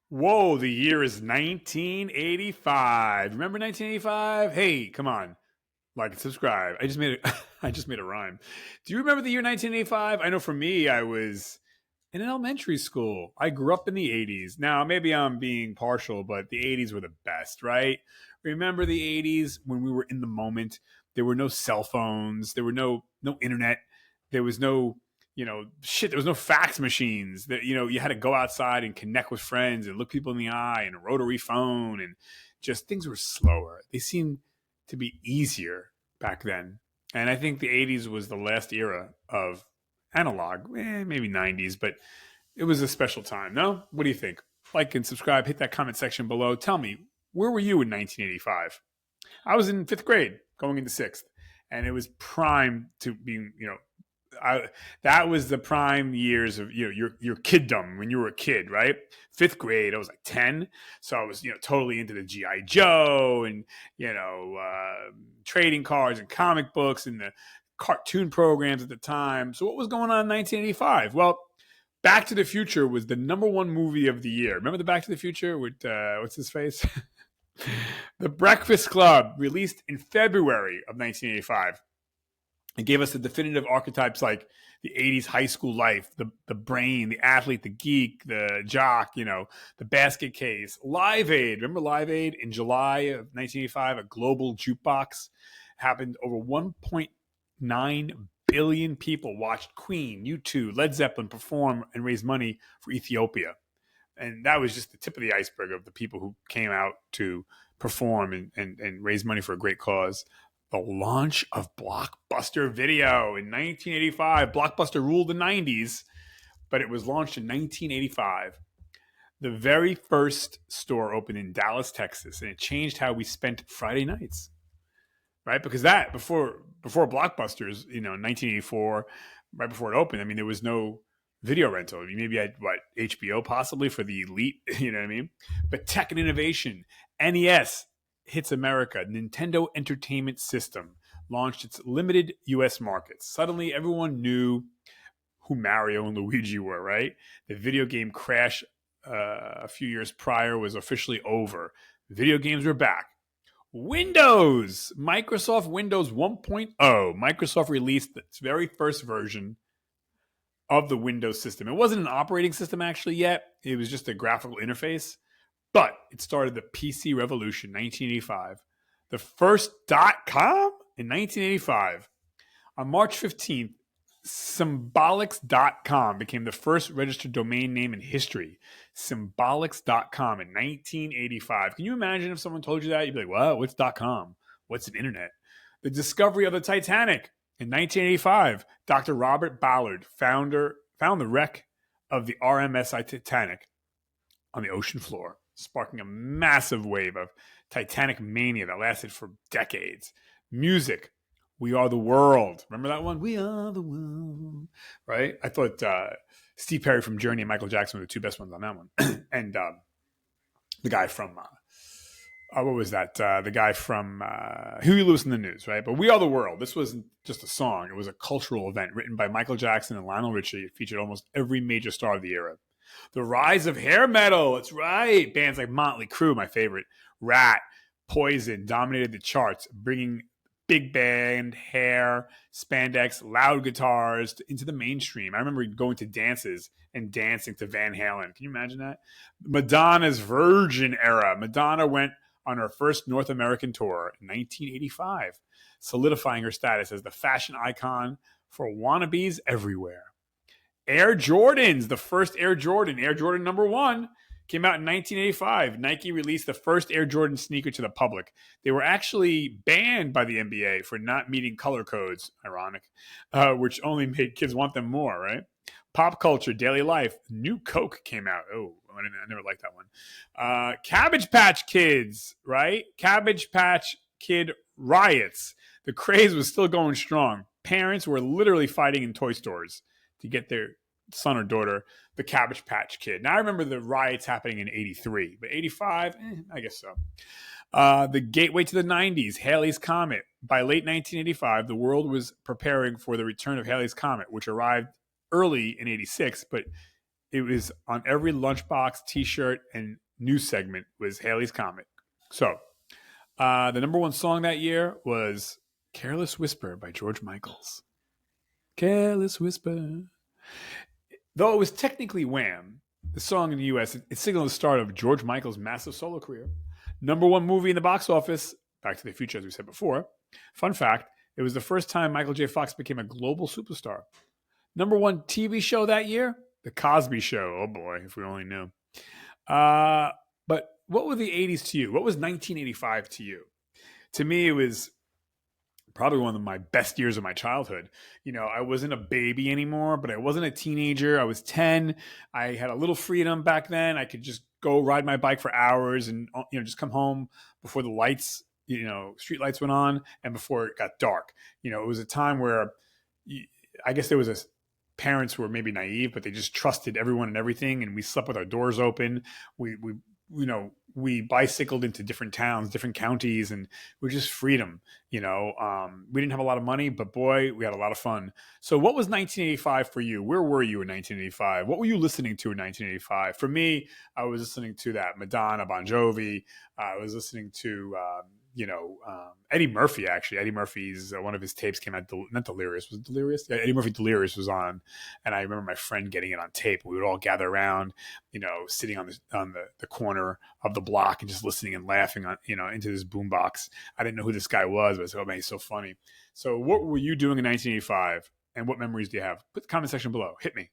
Whoa, the year is 1985. Remember 1985? Hey, come on. Like and subscribe. I just made it I just made a rhyme. Do you remember the year 1985? I know for me I was in an elementary school. I grew up in the 80s. Now, maybe I'm being partial, but the 80s were the best, right? Remember the 80s when we were in the moment? There were no cell phones, there were no internet, there was no, there was no fax machines. That you had to go outside and connect with friends and look people in the eye and a rotary phone and just things were slower. They seemed to be easier back then. And I think the 80s was the last era of analog, maybe 90s, but it was a special time. No? What do you think? Like and subscribe, hit that comment section below. Tell me, where were you in 1985? I was in fifth grade, going into sixth, and it was prime to be, I, that was the prime years of your kiddom when you were a kid, right? Fifth grade, I was like 10, so I was totally into the GI Joe and trading cards and comic books and the cartoon programs at the time. So what was going on in 1985? Well, Back to the Future was the number one movie of the year. Remember the Back to the Future with what's his face? The Breakfast Club, released in February of 1985. It gave us the definitive archetypes like the 80s high school life, the brain, the athlete, the geek, the jock, the basket case. Live Aid, remember Live Aid? In July of 1985, a global jukebox happened. Over 1.9 billion people watched Queen, U2, Led Zeppelin perform and raise money for Ethiopia. And that was just the tip of the iceberg of the people who came out to perform and raise money for a great cause. The launch of Blockbuster Video in 1985. Blockbuster ruled the 90s, but it was launched in 1985. The very first store opened in Dallas, Texas, and it changed how we spent Friday nights, right? Because that, before Blockbusters, 1984, right before it opened, I mean, there was no video rental. I mean, maybe you had, HBO possibly for the elite, you know what I mean? But tech and innovation, NES, hits America. Nintendo Entertainment System launched its limited U.S. markets. Suddenly, everyone knew who Mario and Luigi were, right? The video game crash a few years prior was officially over. Video games were back. Microsoft Windows 1.0. Microsoft released its very first version of the Windows system. It wasn't an operating system actually yet. It was just a graphical interface. But it started the PC revolution, 1985. The first .com in 1985. On March 15th, Symbolics.com became the first registered domain name in history. Symbolics.com in 1985. Can you imagine if someone told you that? You'd be like, what? What's .com? What's an internet? The discovery of the Titanic in 1985. Dr. Robert Ballard found the wreck of the RMS Titanic on the ocean floor, sparking a massive wave of Titanic mania that lasted for decades. Music, We Are the World. Remember that one? We Are the World. Right? I thought Steve Perry from Journey and Michael Jackson were the two best ones on that one. And the guy from, what was that? The guy from Huey Lewis in the News, right? But We Are the World. This wasn't just a song. It was a cultural event written by Michael Jackson and Lionel Richie. It featured almost every major star of the era. The rise of hair metal. That's right. Bands like Motley Crue, my favorite, Rat, Poison dominated the charts, bringing big band, hair, spandex, loud guitars into the mainstream. I remember going to dances and dancing to Van Halen. Can you imagine that? Madonna's Virgin era. Madonna went on her first North American tour in 1985, solidifying her status as the fashion icon for wannabes everywhere. Air Jordans, the first Air Jordan number 1, came out in 1985. Nike released the first Air Jordan sneaker to the public. They were actually banned by the NBA for not meeting color codes, ironic, which only made kids want them more, right? Pop culture, daily life, New Coke came out. Oh, I never liked that one. Cabbage Patch Kids, right? Cabbage Patch Kid riots. The craze was still going strong. Parents were literally fighting in toy stores to get their son or daughter the Cabbage Patch Kid. Now, I remember the riots happening in 83, but 85, I guess so. The gateway to the 90s, Halley's Comet. By late 1985, the world was preparing for the return of Halley's Comet, which arrived early in 86, but it was on every lunchbox, T-shirt, and news segment was Halley's Comet. So the number one song that year was "Careless Whisper" by George Michaels. Careless Whisper. Though it was technically Wham, the song in the U.S., it signaled the start of George Michael's massive solo career. Number one movie in the box office, Back to the Future, as we said before. Fun fact, it was the first time Michael J. Fox became a global superstar. Number one TV show that year, The Cosby Show. Oh boy, if we only knew. But what were the 80s to you? What was 1985 to you? To me, it was probably one of my best years of my childhood. You know, I wasn't a baby anymore, but I wasn't a teenager. I was 10. I had a little freedom back then. I could just go ride my bike for hours and, you know, just come home before the lights, you know, street lights went on and before it got dark. You know, it was a time where I guess there was parents who were maybe naive, but they just trusted everyone and everything. And we slept with our doors open. We bicycled into different towns, different counties, and we were just freedom. You know, we didn't have a lot of money, but boy, we had a lot of fun. So what was 1985 for you? Where were you in 1985? What were you listening to in 1985? For me, I was listening to that Madonna, Bon Jovi. I was listening to, Eddie Murphy, actually. Eddie Murphy's, one of his tapes came out, not Delirious. Was it Delirious? Yeah, Eddie Murphy Delirious was on. And I remember my friend getting it on tape. We would all gather around, you know, sitting on the corner of the block and just listening and laughing on, you know, into this boombox. I didn't know who this guy was, but I said, oh man, he's so funny. So what were you doing in 1985? And what memories do you have? Put the comment section below. Hit me.